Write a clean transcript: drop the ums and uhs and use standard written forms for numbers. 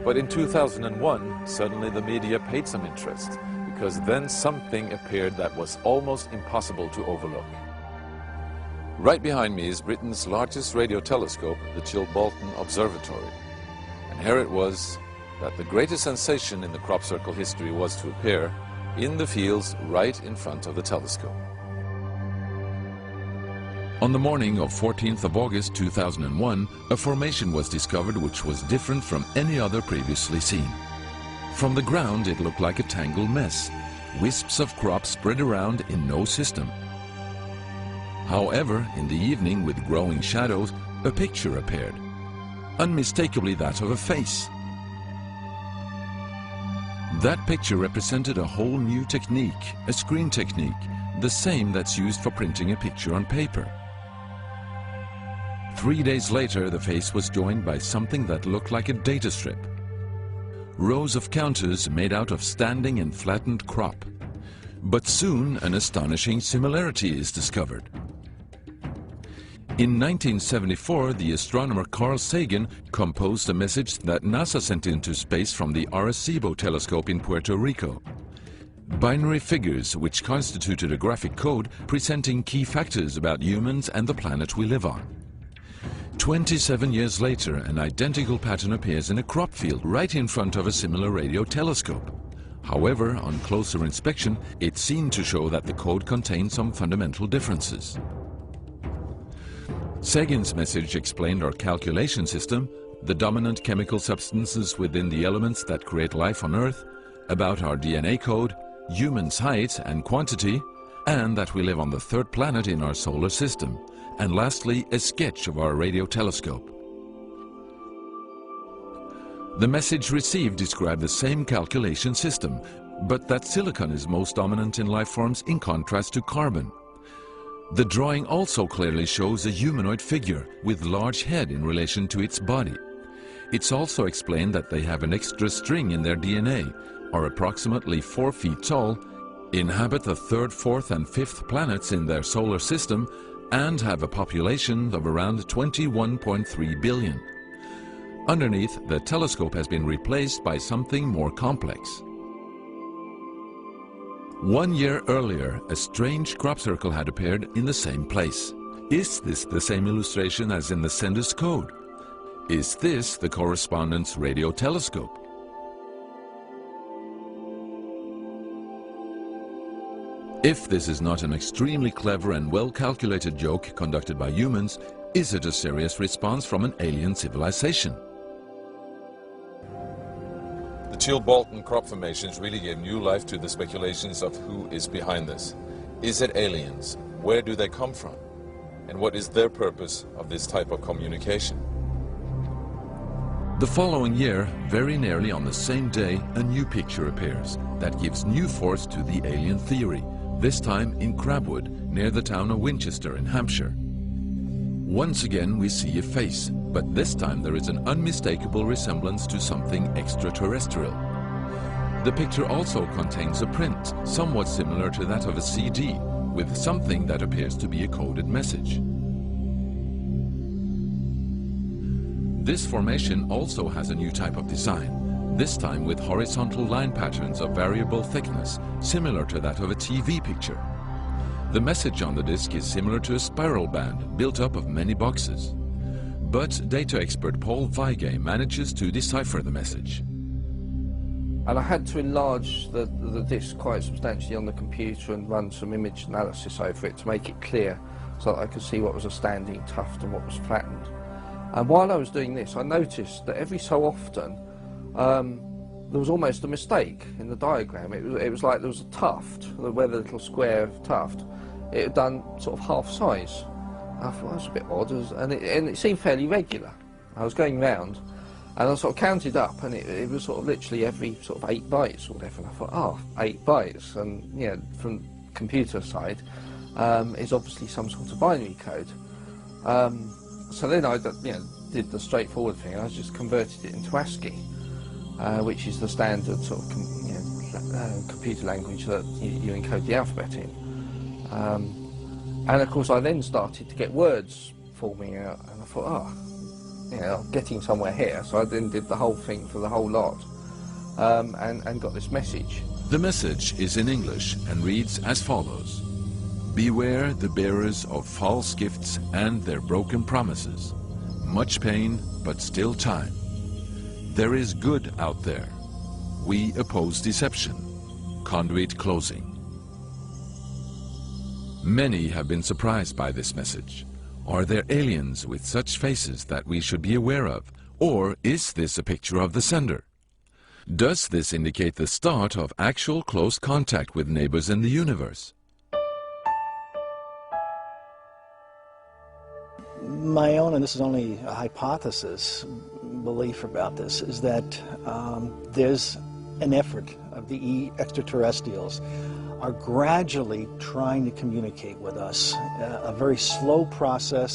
But in 2001, suddenly the media paid some interest, because then something appeared that was almost impossible to overlook. Right behind me is Britain's largest radio telescope, the Chilbolton Observatory. And here it was that the greatest sensation in the crop circle history was to appear in the fields right in front of the telescope. On the morning of 14th of August 2001, a formation was discovered which was different from any other previously seen. From the ground it looked like a tangled mess, wisps of crop spread around in no system. However, in the evening with growing shadows, a picture appeared, unmistakably that of a face. That picture represented a whole new technique, a screen technique, the same that's used for printing a picture on paper. 3 days later, the face was joined by something that looked like a data strip. Rows of counters made out of standing and flattened crop. But soon an astonishing similarity is discovered. In 1974, the astronomer Carl Sagan composed a message that NASA sent into space from the Arecibo telescope in Puerto Rico. Binary figures which constituted a graphic code presenting key factors about humans and the planet we live on. 27 years later, an identical pattern appears in a crop field right in front of a similar radio telescope. However, on closer inspection, it seemed to show that the code contained some fundamental differences. Sagan's message explained our calculation system, the dominant chemical substances within the elements that create life on Earth, about our DNA code, humans' height and quantity, and that we live on the third planet in our solar system, and lastly, a sketch of our radio telescope. The message received described the same calculation system, but that silicon is most dominant in life forms in contrast to carbon. The drawing also clearly shows a humanoid figure with large head in relation to its body. It's also explained that they have an extra string in their DNA, are approximately 4 feet tall, inhabit the third, fourth and fifth planets in their solar system, and have a population of around 21.3 billion. Underneath, the telescope has been replaced by something more complex. 1 year earlier, a strange crop circle had appeared in the same place. Is this the same illustration as in the sender's code? Is this the correspondent's radio telescope? If this is not an extremely clever and well-calculated joke conducted by humans, is it a serious response from an alien civilization? The Chilbolton crop formations really gave new life to the speculations of who is behind this. Is it aliens? Where do they come from? And what is their purpose of this type of communication? The following year, very nearly on the same day, a new picture appears that gives new force to the alien theory, this time in Crabwood, near the town of Winchester in Hampshire. Once again we see a face, but this time there is an unmistakable resemblance to something extraterrestrial. The picture also contains a print, somewhat similar to that of a CD, with something that appears to be a coded message. This formation also has a new type of design, this time with horizontal line patterns of variable thickness, similar to that of a TV picture. The message on the disc is similar to a spiral band built up of many boxes. But data expert Paul Weige manages to decipher the message. And I had to enlarge the disc quite substantially on the computer and run some image analysis over it to make it clear so that I could see what was a standing tuft and what was flattened. And while I was doing this, I noticed that every so often there was almost a mistake in the diagram. It was like there was a tuft, where the little square tuft, it had done sort of half size. I thought, that's a bit odd, and it seemed fairly regular. I was going round, and I sort of counted up, and it was sort of literally every sort of 8 bytes or whatever, and I thought, oh, 8 bytes, and yeah, from computer side, is obviously some sort of binary code. So then I did the straightforward thing, I just converted it into ASCII, which is the standard sort of computer language that you encode the alphabet in. And of course I then started to get words forming out, and I thought, you know, getting somewhere here. So I then did the whole thing for the whole lot, and got this message. The message is in English and reads as follows. Beware the bearers of false gifts and their broken promises. Much pain, but still time. There is good out there. We oppose deception. Conduit closing. Many have been surprised by this message. Are there aliens with such faces that we should be aware of? Or is this a picture of the sender? Does this indicate the start of actual close contact with neighbors in the universe? My own, and this is only a hypothesis, belief about this, is that there's an effort of the extraterrestrials are gradually trying to communicate with us, a very slow process.